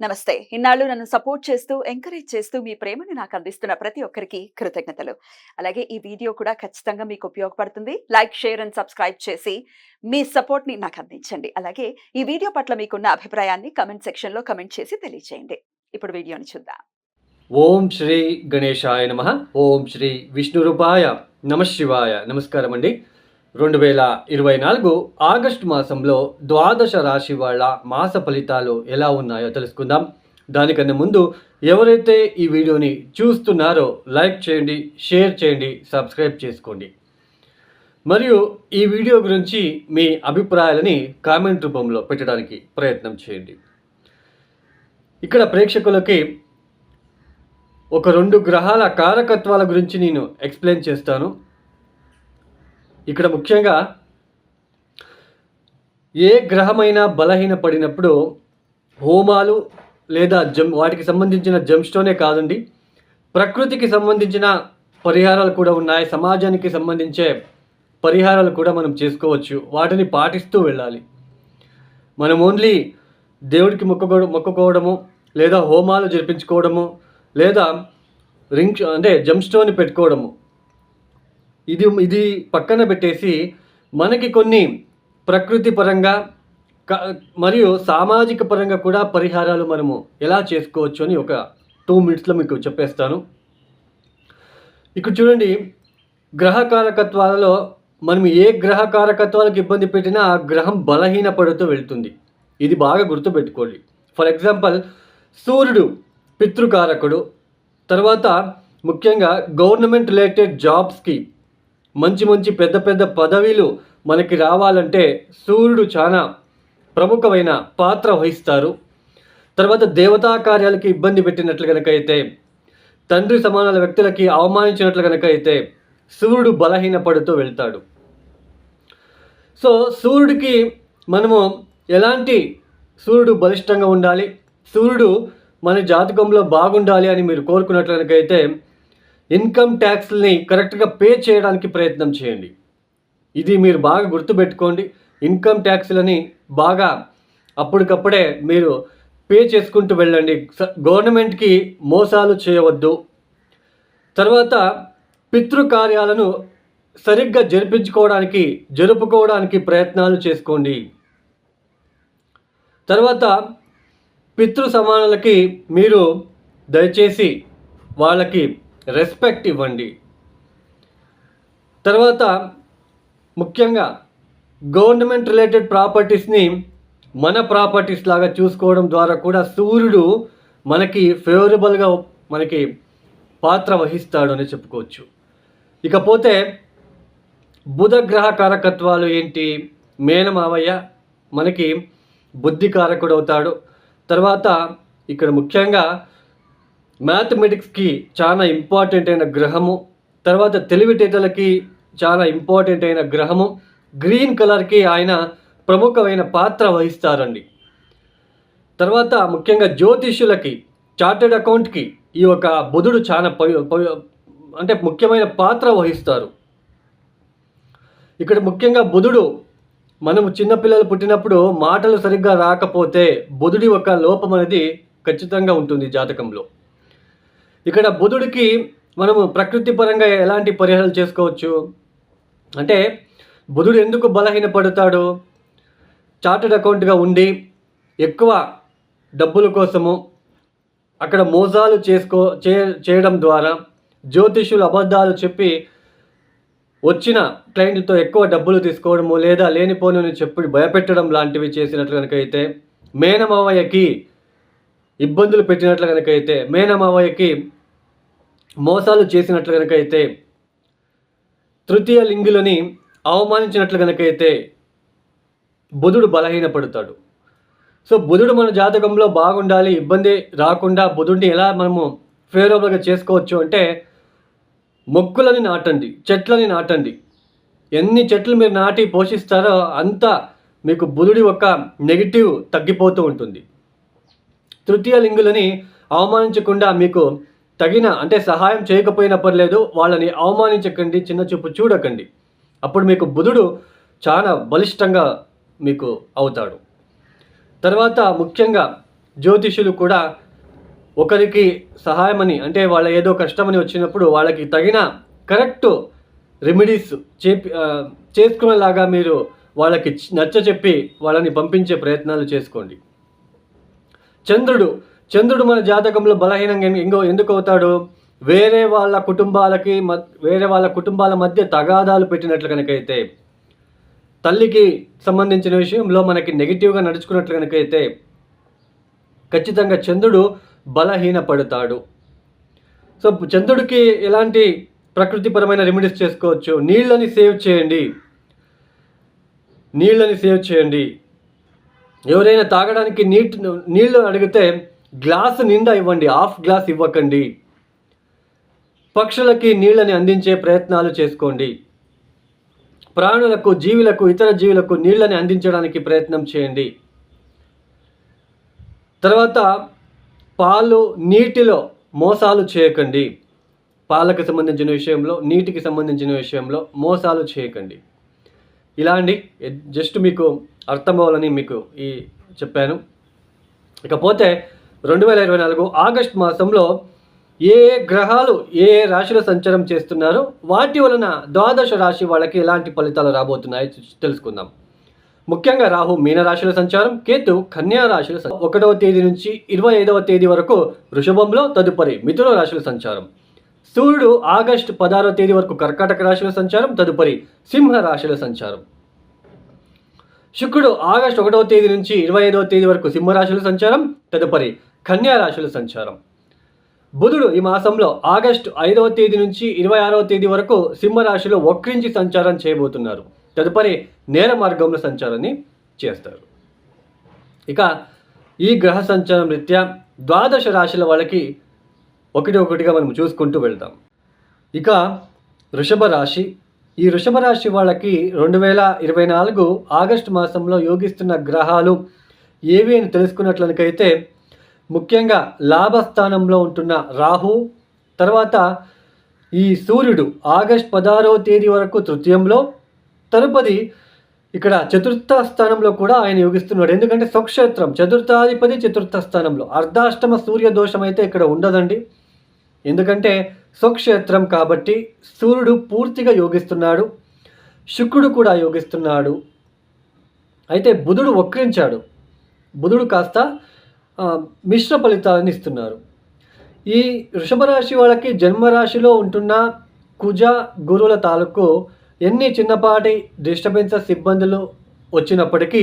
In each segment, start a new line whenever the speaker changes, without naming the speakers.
నమస్తే. ఇన్నాళ్ళు నన్ను సపోర్ట్ చేస్తూ, ఎంకరేజ్ చేస్తూ మీ ప్రేమని నాకు అందిస్తున్న ప్రతి ఒక్కరికి కృతజ్ఞతలు. అలాగే ఈ వీడియో కూడా ఖచ్చితంగా మీకు ఉపయోగపడుతుంది. లైక్, షేర్ అండ్ సబ్స్క్రైబ్ చేసి మీ సపోర్ట్‌ని నాకు అందించండి. అలాగే ఈ వీడియో పట్ల మీకున్న అభిప్రాయాన్ని కామెంట్ సెక్షన్‌లో కామెంట్ చేసి తెలియజేయండి. ఇప్పుడు వీడియోని చూద్దాం.
ఓం శ్రీ గణేశాయ నమః. ఓం శ్రీ విష్ణురూపాయ నమఃశివాయ. నమస్కారం అండి. 2024 ఆగస్టు మాసంలో ద్వాదశ రాశి వాళ్ళ మాస ఫలితాలు ఎలా ఉన్నాయో తెలుసుకుందాం. దానికన్నా ముందు ఎవరైతే ఈ వీడియోని చూస్తున్నారో లైక్ చేయండి, షేర్ చేయండి, సబ్స్క్రైబ్ చేసుకోండి. మరియు ఈ వీడియో గురించి మీ అభిప్రాయాలని కామెంట్ రూపంలో పెట్టడానికి ప్రయత్నం చేయండి. ఇక్కడ ప్రేక్షకులకి ఒక 2 గ్రహాల కారకత్వాల గురించి నేను ఎక్స్ప్లెయిన్ చేస్తాను. ఇక్కడ ముఖ్యంగా ఏ గ్రహమైనా బలహీనపడినప్పుడు హోమాలు లేదా వాటికి సంబంధించిన జమ్స్టోనే కాదండి, ప్రకృతికి సంబంధించిన పరిహారాలు కూడా ఉన్నాయి. సమాజానికి సంబంధించే పరిహారాలు కూడా మనం చేసుకోవచ్చు. వాటిని పాటిస్తూ వెళ్ళాలి. మనం ఓన్లీ దేవుడికి మొక్కుకోవడము లేదా హోమాలు జరిపించుకోవడము లేదా జమ్స్టోన్ పెట్టుకోవడము ఇది పక్కన పెట్టేసి మనకి కొన్ని ప్రకృతి పరంగా మరియు సామాజిక పరంగా కూడా పరిహారాలు మనము ఎలా చేసుకోవచ్చు అని ఒక 2 మినిట్స్లో మీకు చెప్పేస్తాను. ఇక్కడ చూడండి, గ్రహ కారకత్వాలలో మనం ఏ గ్రహ కారకత్వాలకు ఇబ్బంది పెట్టినా ఆ గ్రహం బలహీనపడుతూ వెళ్తుంది. ఇది బాగా గుర్తుపెట్టుకోండి. ఫర్ ఎగ్జాంపుల్, సూర్యుడు పితృకారకుడు. తర్వాత ముఖ్యంగా గవర్నమెంట్ రిలేటెడ్ జాబ్స్కి మంచి పెద్ద పదవీలు మనకి రావాలంటే సూర్యుడు చాలా ప్రముఖమైన పాత్ర వహిస్తారు. తర్వాత దేవతా కార్యాలకి ఇబ్బంది పెట్టినట్లు కనుక అయితే, తండ్రి సమానాల వ్యక్తులకి అవమానించినట్లు కనుక అయితే సూర్యుడు బలహీనపడుతూ వెళ్తాడు. సో సూర్యుడికి మనము సూర్యుడు బలిష్టంగా ఉండాలి, సూర్యుడు మన జాతకంలో బాగుండాలి అని మీరు కోరుకున్నట్లు కనుక అయితే ఇన్కమ్ ట్యాక్స్ని కరెక్ట్గా పే చేయడానికి ప్రయత్నం చేయండి. ఇది మీరు బాగా గుర్తుపెట్టుకోండి. ఇన్కమ్ ట్యాక్స్లని బాగా అప్పటికప్పుడే మీరు పే చేసుకుంటూ వెళ్ళండి. గవర్నమెంట్కి మోసాలు చేయవద్దు. తర్వాత పితృకార్యాలను సరిగ్గా జరుపుకోవడానికి ప్రయత్నాలు చేసుకోండి. తర్వాత పితృ సమానులకి మీరు దయచేసి వాళ్ళకి రెస్పెక్ట్ ఇవ్వండి. తర్వాత ముఖ్యంగా గవర్నమెంట్ రిలేటెడ్ ప్రాపర్టీస్ని మన ప్రాపర్టీస్ లాగా చూసుకోవడం ద్వారా కూడా సూర్యుడు మనకి ఫేవరబుల్గా మనకి పాత్ర వహిస్తాడు అని చెప్పుకోవచ్చు. ఇకపోతే బుధ గ్రహ కారకత్వాలు ఏంటి? మేనమావయ్య మనకి బుద్ధి కారకుడు అవుతాడు. తర్వాత ఇక్కడ ముఖ్యంగా మ్యాథమెటిక్స్కి చాలా ఇంపార్టెంట్ అయిన గ్రహము. తర్వాత తెలివితేటలకి చాలా ఇంపార్టెంట్ అయిన గ్రహము. గ్రీన్ కలర్కి ఆయన ప్రముఖమైన పాత్ర వహిస్తారండి. తర్వాత ముఖ్యంగా జ్యోతిష్యులకి, చార్టెడ్ అకౌంట్కి ఈ యొక్క బుధుడు చాలా ముఖ్యమైన పాత్ర వహిస్తారు. ఇక్కడ ముఖ్యంగా బుధుడు, మనము చిన్నపిల్లలు పుట్టినప్పుడు మాటలు సరిగ్గా రాకపోతే బుధుడి ఒక లోపం అనేది ఖచ్చితంగా ఉంటుంది జాతకంలో. ఇక్కడ బుధుడికి మనము ప్రకృతి పరంగా ఎలాంటి పరిహారాలు చేసుకోవచ్చు అంటే, బుధుడు ఎందుకు బలహీనపడతాడు? చార్టెడ్ అకౌంట్గా ఉండి ఎక్కువ డబ్బుల కోసము అక్కడ మోసాలు చేయడం ద్వారా, జ్యోతిష్యులు అబద్ధాలు చెప్పి వచ్చిన క్లయింట్లతో ఎక్కువ డబ్బులు తీసుకోవడము లేదా లేనిపోని చెప్పి భయపెట్టడం లాంటివి చేసినట్లు కనుకైతే, మేనమావయ్యకి ఇబ్బందులు పెట్టినట్లు కనుకైతే, మేనమావయ్యకి మోసాలు చేసినట్లు కనుకైతే, తృతీయ లింగులని అవమానించినట్లు కనుకైతే బుధుడు బలహీనపడతాడు. సో బుధుడు మన జాతకంలో బాగుండాలి, ఇబ్బంది రాకుండా బుధుడిని ఎలా మనము ఫేవరబుల్గా చేసుకోవచ్చు అంటే, మొక్కలని నాటండి, చెట్లని నాటండి. ఎన్ని చెట్లు మీరు నాటి పోషిస్తారో అంత మీకు బుధుడి యొక్క నెగిటివ్ తగ్గిపోతూ ఉంటుంది. తృతీయ లింగులని అవమానించకుండా మీకు తగిన సహాయం చేయకపోయినా పర్లేదు, వాళ్ళని అవమానించకండి, చిన్న చూపు చూడకండి. అప్పుడు మీకు బుధుడు చాలా బలిష్టంగా మీకు అవుతాడు. తర్వాత ముఖ్యంగా జ్యోతిషులు కూడా ఒకరికి సహాయమని, అంటే వాళ్ళ ఏదో కష్టమని వచ్చినప్పుడు వాళ్ళకి తగిన కరెక్ట్ రెమెడీస్ చేసుకునేలాగా మీరు వాళ్ళకి నచ్చ చెప్పి వాళ్ళని పంపించే ప్రయత్నాలు చేసుకోండి. చంద్రుడు మన జాతకంలో బలహీనంగా ఎందుకు అవుతాడు? వేరే వాళ్ళ కుటుంబాల మధ్య తగాదాలు పెట్టినట్లు కనుకైతే, తల్లికి సంబంధించిన విషయంలో మనకి నెగిటివ్గా నడుచుకున్నట్లు కనుకైతే ఖచ్చితంగా చంద్రుడు బలహీనపడతాడు. సో చంద్రుడికి ఎలాంటి ప్రకృతిపరమైన రెమెడీస్ చేసుకోవచ్చు? నీళ్ళని సేవ్ చేయండి. ఎవరైనా తాగడానికి నీళ్ళు అడిగితే గ్లాసు నిండా ఇవ్వండి, హాఫ్ గ్లాస్ ఇవ్వకండి. పక్షులకి నీళ్ళని అందించే ప్రయత్నాలు చేసుకోండి. ప్రాణులకు, ఇతర జీవులకు నీళ్ళని అందించడానికి ప్రయత్నం చేయండి. తర్వాత నీటిలో మోసాలు చేయకండి. పాలకు సంబంధించిన విషయంలో, నీటికి సంబంధించిన విషయంలో మోసాలు చేయకండి. ఇలా అండి, జస్ట్ మీకు అర్థం అవ్వాలని మీకు చెప్పాను. ఇకపోతే 2024 ఆగస్ట్ మాసంలో ఏ గ్రహాలు ఏ రాశిలో సంచారం చేస్తున్నారో వాటి వలన ద్వాదశ రాశి వాళ్ళకి ఎలాంటి ఫలితాలు రాబోతున్నాయో తెలుసుకుందాం. ముఖ్యంగా రాహు మీనరాశిలో సంచారం, కేతు కన్యా రాశిలో 1వ తేదీ నుంచి 25వ తేదీ వరకు వృషభంలో, తదుపరి మిథున రాశిలో సంచారం. సూర్యుడు ఆగస్టు 16వ తేదీ వరకు కర్కాటక రాశిలో సంచారం, తదుపరి సింహ రాశిలో సంచారం. శుక్రుడు ఆగస్టు 1వ తేదీ నుంచి 25వ తేదీ వరకు సింహరాశిలో సంచారం, తదుపరి కన్యా రాశిలో సంచారం. బుధుడు ఈ మాసంలో ఆగస్టు 5వ తేదీ నుంచి 26వ తేదీ వరకు సింహరాశిలో వక్రించి సంచారం చేయబోతున్నారు. తదుపరి నేర మార్గంలో సంచారాన్ని చేస్తారు. ఇక ఈ గ్రహ సంచారం రీత్యా ద్వాదశ రాశుల వాళ్ళకి ఒకటిగా మనం చూసుకుంటూ వెళ్తాం. ఇక వృషభ రాశి. ఈ వృషభ రాశి వాళ్ళకి 2024 ఆగస్టు మాసంలో యోగిస్తున్న గ్రహాలు ఏవి అని తెలుసుకున్నట్లయితే, ముఖ్యంగా లాభస్థానంలో ఉంటున్న రాహు, తర్వాత ఈ సూర్యుడు ఆగస్టు 16వ తేదీ వరకు తృతీయంలో, తదుపరి ఇక్కడ చతుర్థ స్థానంలో కూడా ఆయన యోగిస్తున్నాడు. ఎందుకంటే స్వక్షేత్రం, చతుర్థాధిపతి చతుర్థ స్థానంలో. అర్ధాష్టమ సూర్య దోషం అయితే ఇక్కడ ఉండదండి, ఎందుకంటే స్వక్షేత్రం కాబట్టి. సూర్యుడు పూర్తిగా యోగిస్తున్నాడు, శుక్రుడు కూడా యోగిస్తున్నాడు. అయితే బుధుడు వక్రించాడు, బుధుడు కాస్త మిశ్ర ఫలితాలను ఇస్తున్నారు. ఈ వృషభ రాశి వాళ్ళకి జన్మరాశిలో ఉంటున్న కుజ గురువుల తాలూకు ఎన్ని చిన్నపాటి డిస్టర్బెన్సెస్, ఇబ్బందులు వచ్చినప్పటికీ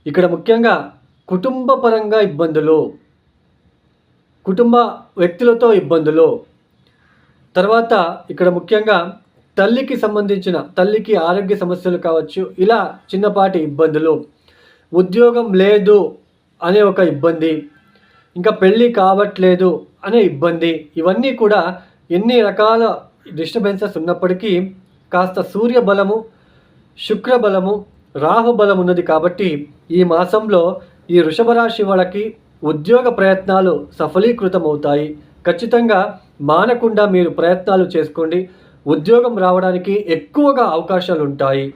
ఇక్కడ ముఖ్యంగా కుటుంబ పరంగా ఇబ్బందులు, కుటుంబ వ్యక్తులతో ఇబ్బందులు, తర్వాత ఇక్కడ ముఖ్యంగా తల్లికి ఆరోగ్య సమస్యలు కావచ్చు, ఇలా చిన్నపాటి ఇబ్బందులు, ఉద్యోగం లేదు అనే ఒక ఇబ్బంది, ఇంకా పెళ్ళి కావట్లేదు అనే ఇబ్బంది, ఇవన్నీ కూడా ఎన్ని రకాల డిస్టర్బెన్సెస్ ఉన్నప్పటికీ కాస్త సూర్య బలము, శుక్ర బలము, రాహు బలం ఉన్నది కాబట్టి ఈ మాసంలో ఈ వృషభ రాశి వాళ్ళకి ఉద్యోగ ప్రయత్నాలు సఫలీకృతం అవుతాయి. ఖచ్చితంగా మానకుండా మీరు ప్రయత్నాలు చేసుకోండి, ఉద్యోగం రావడానికి ఎక్కువగా అవకాశాలు ఉంటాయి.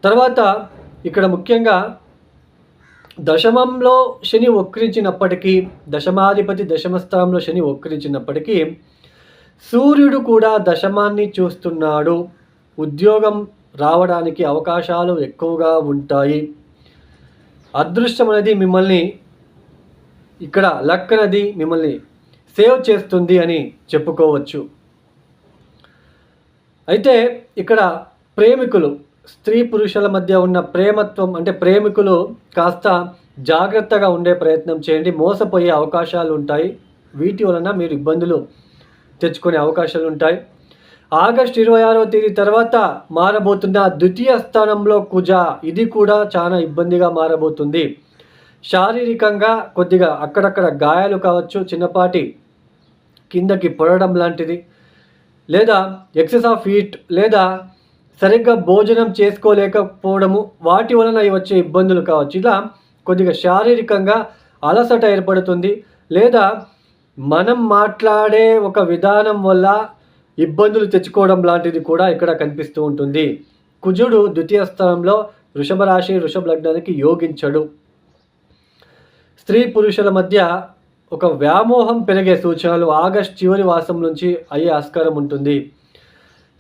తర్వాత ఇక్కడ ముఖ్యంగా దశమంలో శని వక్రించినప్పటికీ, దశమాధిపతి దశమస్థానంలో శని వక్రించినప్పటికీ సూర్యుడు కూడా దశమాన్ని చూస్తున్నాడు. ఉద్యోగం రావడానికి అవకాశాలు ఎక్కువగా ఉంటాయి. అదృష్టం అనేది మిమ్మల్ని, ఇక్కడ లక్ అనేది మిమ్మల్ని సేవ్ చేస్తుంది అని చెప్పుకోవచ్చు. అయితే ఇక్కడ ప్రేమికులు, స్త్రీ పురుషుల మధ్య ఉన్న ప్రేమత్వం, అంటే ప్రేమికులు కాస్త జాగ్రత్తగా ఉండే ప్రయత్నం చేయండి. మోసపోయే అవకాశాలు ఉంటాయి, వీటి వలన మీరు ఇబ్బందులు తెచ్చుకునే అవకాశాలు ఉంటాయి. ఆగస్టు 26వ తేదీ తర్వాత మారబోతున్న ద్వితీయ స్థానంలో కుజ, ఇది కూడా చాలా ఇబ్బందిగా మారబోతుంది. శారీరకంగా కొద్దిగా అక్కడక్కడ గాయాలు కావచ్చు, చిన్నపాటి కిందకి పడడం లాంటిది, లేదా ఎక్సెస్ ఆఫ్ హీట్, లేదా సరిగ్గా భోజనం చేసుకోలేకపోవడము, వాటి వలన వచ్చే ఇబ్బందులు కావచ్చు. ఇలా కొద్దిగా శారీరకంగా అలసట ఏర్పడుతుంది, లేదా మనం మాట్లాడే ఒక విధానం వల్ల ఇబ్బందులు తెచ్చుకోవడం లాంటిది కూడా ఇక్కడ కనిపిస్తూ ఉంటుంది. కుజుడు ద్వితీయ స్థానంలో వృషభ రాశి, వృషభ లగ్నానికి యోగించడు. స్త్రీ పురుషుల మధ్య ఒక వ్యామోహం పెరిగే సూచనలు ఆగస్ట్ చివరి వాసం నుంచి అయ్యే ఆస్కారం ఉంటుంది.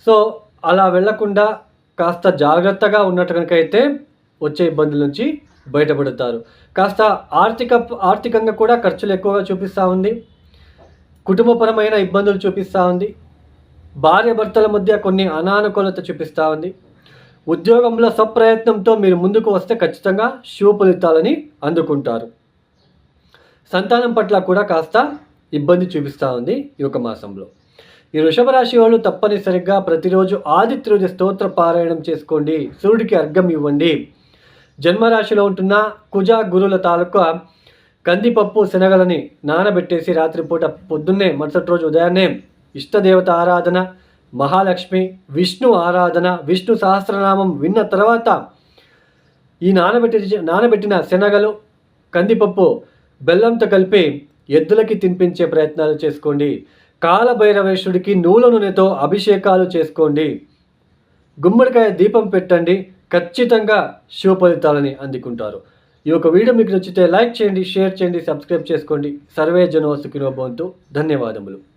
సో అలా వెళ్లకుండా కాస్త జాగ్రత్తగా ఉన్నట్టు కనుకైతే వచ్చే ఇబ్బందుల నుంచి బయటపడతారు. కాస్త ఆర్థికంగా కూడా ఖర్చులు ఎక్కువగా చూపిస్తూ ఉంది. కుటుంబపరమైన ఇబ్బందులు చూపిస్తూ ఉంది. భార్యాభర్తల మధ్య కొన్ని అనానుకూలత చూపిస్తూ ఉంది. ఉద్యోగంలో స్వప్రయత్నంతో మీరు ముందుకు వస్తే ఖచ్చితంగా శుభ ఫలితాలని అందుకుంటారు. సంతానం పట్ల కూడా కాస్త ఇబ్బంది చూపిస్తూ ఉంది ఈ ఒక మాసంలో. ఈ వృషభ రాశి వాళ్ళు తప్పనిసరిగా ప్రతిరోజు ఆదిత్య స్తోత్ర పారాయణం చేసుకోండి. సూర్యుడికి అర్ఘ్యం ఇవ్వండి. జన్మరాశిలో ఉంటున్న కుజ గురుల తాలూకా కందిపప్పు శనగలని నానబెట్టేసి రాత్రిపూట పొద్దున్నే మరుసటి రోజు ఉదయాన్నే ఇష్టదేవత ఆరాధన, మహాలక్ష్మి, విష్ణు ఆరాధన, విష్ణు సహస్రనామం విన్న తర్వాత ఈ నానబెట్టిన శనగలు, కందిపప్పు బెల్లంతో కలిపి ఎద్దులకి తినిపించే ప్రయత్నాలు చేసుకోండి. కాలభైరవేశ్వరుడికి నూల నూనెతో అభిషేకాలు చేసుకోండి. గుమ్మడికాయ దీపం పెట్టండి. ఖచ్చితంగా శుభ ఫలితాలని అందుకుంటారు. ఈ యొక్క వీడియో మీకు నచ్చితే లైక్ చేయండి, షేర్ చేయండి, సబ్స్క్రైబ్ చేసుకోండి. సర్వే జనో సుఖినో భవంతు. ధన్యవాదములు.